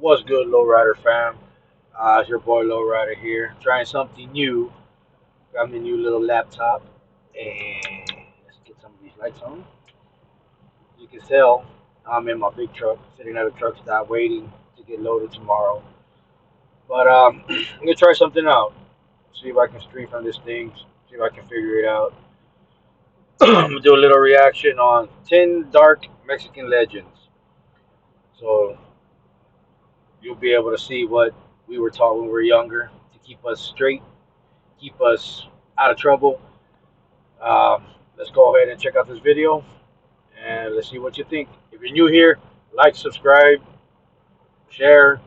What's good, Lowrider fam? It's your boy Lowrider here, trying something new. Got me a new little laptop, and let's get some of these lights on. As you can tell, I'm in my big truck, sitting at a truck stop, waiting to get loaded tomorrow. But I'm gonna try something out. See if I can stream from this thing. See if I can figure it out. I'm gonna do a little reaction on 10 dark Mexican legends. So you'll be able to see what we were taught when we were younger to keep us straight, keep us out of trouble. Let's go ahead and check out this video and let's see what you think. If you're new here, like, subscribe, share,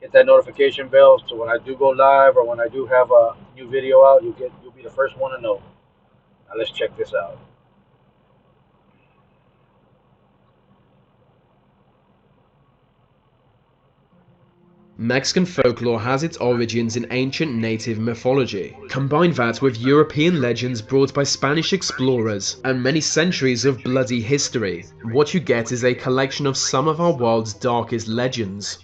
hit that notification bell so when I do go live or when I do have a new video out, you'll be the first one to know. Now let's check this out. Mexican folklore has its origins in ancient native mythology. Combine that with European legends brought by Spanish explorers and many centuries of bloody history. What you get is a collection of some of our world's darkest legends.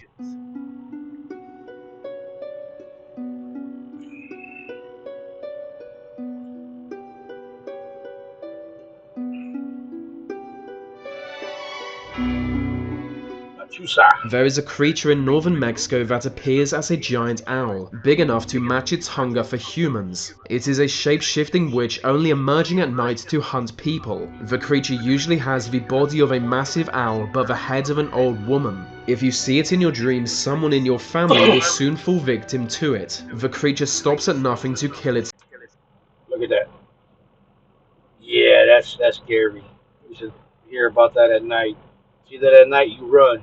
There is a creature in northern Mexico that appears as a giant owl, big enough to match its hunger for humans. It is a shape-shifting witch only emerging at night to hunt people. The creature usually has the body of a massive owl but the head of an old woman. If you see it in your dreams, someone in your family will soon fall victim to it. The creature stops at nothing to kill its. Look at that. Yeah, that's scary. You should hear about that at night. See that at night, you run.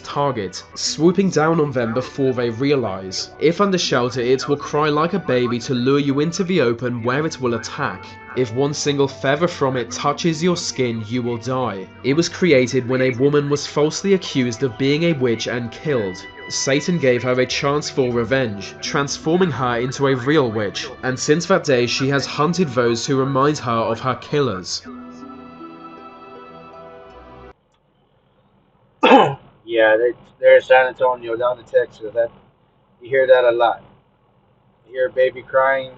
Target, swooping down on them before they realize. If under shelter, it will cry like a baby to lure you into the open where it will attack. If one single feather from it touches your skin, you will die. It was created when a woman was falsely accused of being a witch and killed. Satan gave her a chance for revenge, transforming her into a real witch, and since that day she has hunted those who remind her of her killers. Yeah, they're in San Antonio, down in Texas. That you hear that a lot. You hear a baby crying.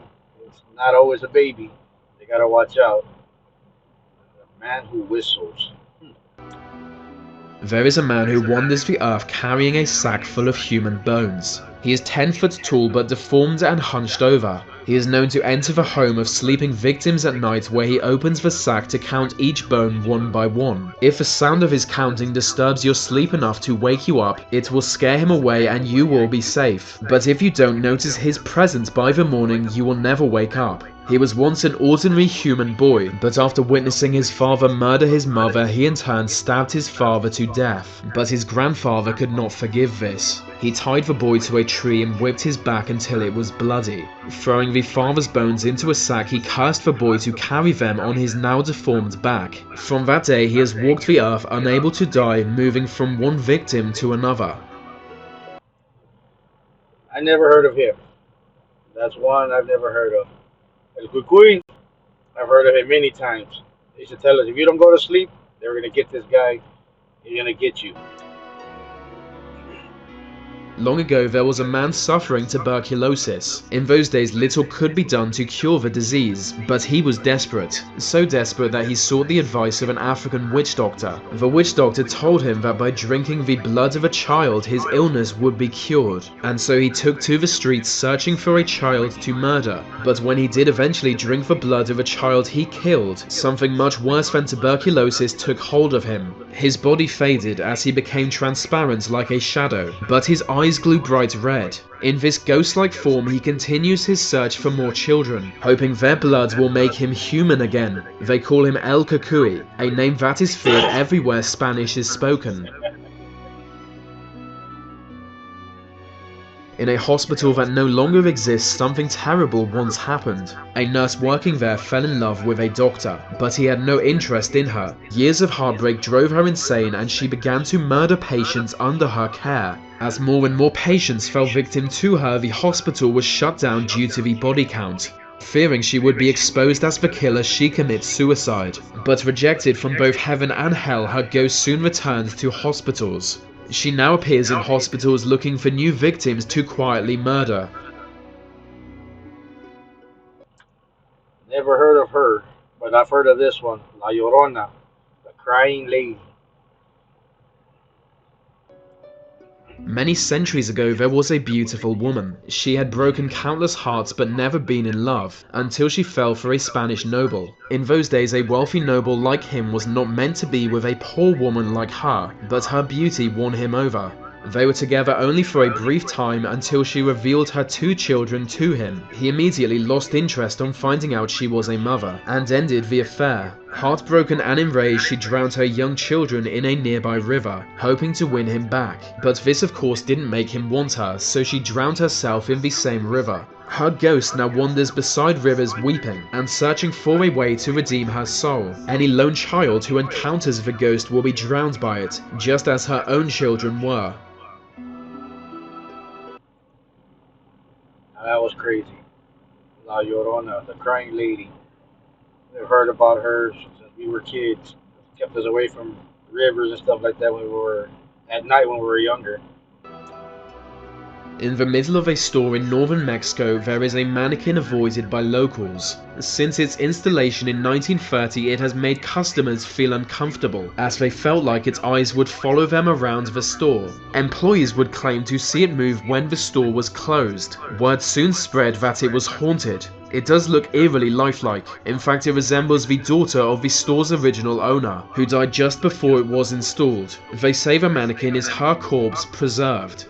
It's not always a baby. They gotta watch out. A man who whistles. There is a man who wanders the earth carrying a sack full of human bones. He is 10 foot tall but deformed and hunched over. He is known to enter the home of sleeping victims at night where he opens the sack to count each bone one by one. If the sound of his counting disturbs your sleep enough to wake you up, it will scare him away and you will be safe. But if you don't notice his presence by the morning, you will never wake up. He was once an ordinary human boy, but after witnessing his father murder his mother, he in turn stabbed his father to death. But his grandfather could not forgive this. He tied the boy to a tree and whipped his back until it was bloody. Throwing the father's bones into a sack, he cursed the boy to carry them on his now deformed back. From that day, he has walked the earth unable to die, moving from one victim to another. I never heard of him. That's one I've never heard of. El Kikui, I've heard of him many times. They used to tell us if you don't go to sleep, they're gonna get this guy. He's gonna get you. Long ago, there was a man suffering tuberculosis. In those days, little could be done to cure the disease, but he was desperate. So desperate that he sought the advice of an African witch doctor. The witch doctor told him that by drinking the blood of a child, his illness would be cured. And so he took to the streets searching for a child to murder. But when he did eventually drink the blood of a child he killed, something much worse than tuberculosis took hold of him. His body faded as he became transparent like a shadow, but his eyes glue bright red. In this ghost-like form, he continues his search for more children, hoping their blood will make him human again. They call him El Kikui, a name that is feared everywhere Spanish is spoken. In a hospital that no longer exists, something terrible once happened. A nurse working there fell in love with a doctor, but he had no interest in her. Years of heartbreak drove her insane and she began to murder patients under her care. As more and more patients fell victim to her, the hospital was shut down due to the body count. Fearing she would be exposed as the killer, she commits suicide. But rejected from both heaven and hell, her ghost soon returned to hospitals. She now appears in hospitals looking for new victims to quietly murder. Never heard of her, but I've heard of this one, La Llorona, the crying lady. Many centuries ago there was a beautiful woman. She had broken countless hearts but never been in love, until she fell for a Spanish noble. In those days a wealthy noble like him was not meant to be with a poor woman like her, but her beauty won him over. They were together only for a brief time until she revealed her 2 children to him. He immediately lost interest on finding out she was a mother, and ended the affair. Heartbroken and enraged, she drowned her young children in a nearby river, hoping to win him back. But this of course didn't make him want her, so she drowned herself in the same river. Her ghost now wanders beside rivers weeping, and searching for a way to redeem her soul. Any lone child who encounters the ghost will be drowned by it, just as her own children were. Now, that was crazy. La Llorona, the crying lady. We've heard about her since we were kids. Kept us away from rivers and stuff like that when we were at night when we were younger. In the middle of a store in northern Mexico, there is a mannequin avoided by locals. Since its installation in 1930, it has made customers feel uncomfortable, as they felt like its eyes would follow them around the store. Employees would claim to see it move when the store was closed. Word soon spread that it was haunted. It does look eerily lifelike. In fact, it resembles the daughter of the store's original owner, who died just before it was installed. They say the mannequin is her corpse preserved.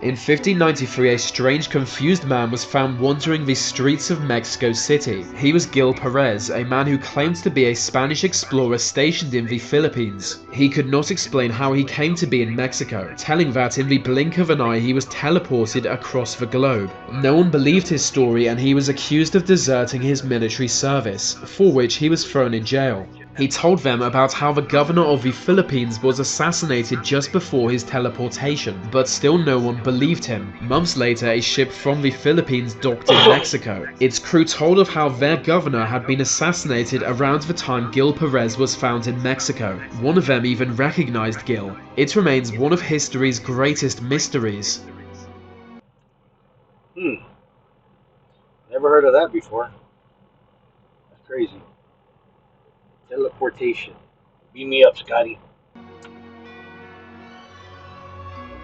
In 1593, a strange, confused man was found wandering the streets of Mexico City. He was Gil Perez, a man who claimed to be a Spanish explorer stationed in the Philippines. He could not explain how he came to be in Mexico, telling that in the blink of an eye he was teleported across the globe. No one believed his story, and he was accused of deserting his military service, for which he was thrown in jail. He told them about how the governor of the Philippines was assassinated just before his teleportation, but still no one believed him. Months later, a ship from the Philippines docked in Mexico. Its crew told of how their governor had been assassinated around the time Gil Perez was found in Mexico. One of them even recognized Gil. It remains one of history's greatest mysteries. Hmm, never heard of that before. That's crazy. Teleportation. Beam me up, Scotty.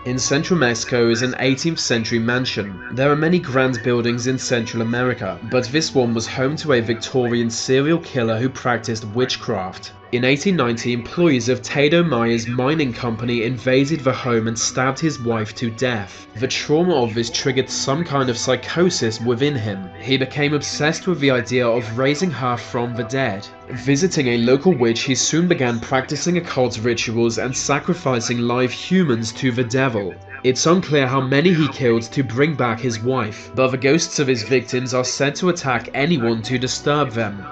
In central Mexico is an 18th century mansion. There are many grand buildings in Central America, but this one was home to a Victorian serial killer who practiced witchcraft. In 1890, employees of Tado Mayer's mining company invaded the home and stabbed his wife to death. The trauma of this triggered some kind of psychosis within him. He became obsessed with the idea of raising her from the dead. Visiting a local witch, he soon began practicing occult rituals and sacrificing live humans to the devil. It's unclear how many he killed to bring back his wife, but the ghosts of his victims are said to attack anyone to disturb them.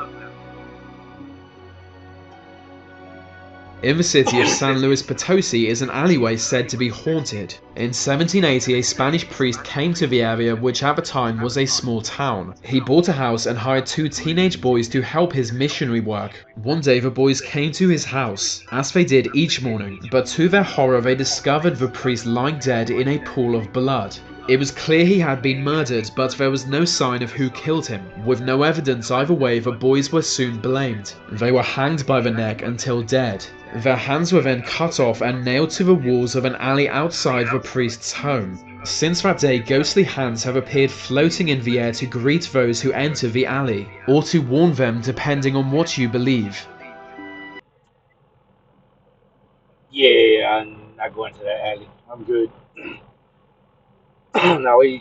In the city of San Luis Potosi is an alleyway said to be haunted. In 1780, a Spanish priest came to the area, which at the time was a small town. He bought a house and hired 2 teenage boys to help his missionary work. One day the boys came to his house, as they did each morning, but to their horror they discovered the priest lying dead in a pool of blood. It was clear he had been murdered, but there was no sign of who killed him. With no evidence either way, the boys were soon blamed. They were hanged by the neck until dead. Their hands were then cut off and nailed to the walls of an alley outside the priest's home. Since that day, ghostly hands have appeared floating in the air to greet those who enter the alley, or to warn them depending on what you believe. Yeah, I'm not going to that alley. I'm good. Now we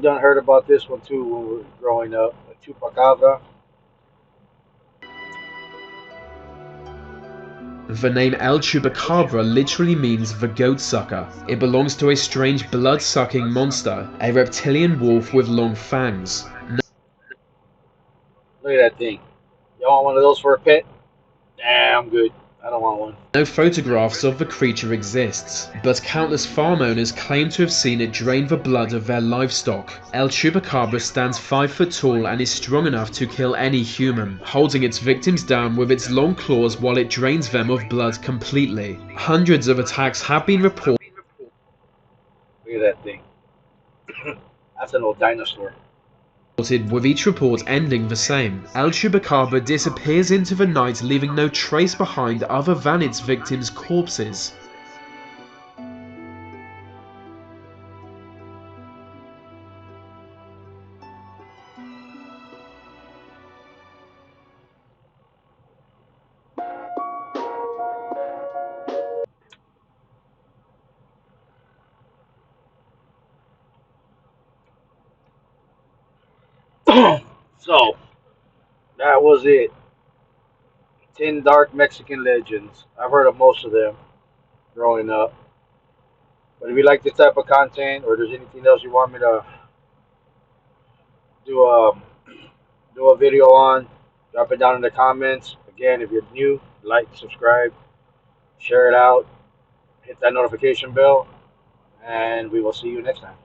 done heard about this one too when we were growing up. The Chupacabra. The name El Chupacabra literally means the goat sucker. It belongs to a strange blood-sucking monster, a reptilian wolf with long fangs. Look at that thing. Y'all want one of those for a pet? Nah, I'm good. I don't want one. No photographs of the creature exists, but countless farm owners claim to have seen it drain the blood of their livestock. El Chupacabra stands 5 foot tall and is strong enough to kill any human, holding its victims down with its long claws while it drains them of blood completely. Hundreds of attacks have been reported. Look at that thing. That's an old dinosaur. With each report ending the same. El Chupacabra disappears into the night, leaving no trace behind other than its victims' corpses. So, that was it. 10 dark Mexican legends. I've heard of most of them growing up. But if you like this type of content or there's anything else you want me to do do a video on, drop it down in the comments. Again, if you're new, like, subscribe, share it out, hit that notification bell, and we will see you next time.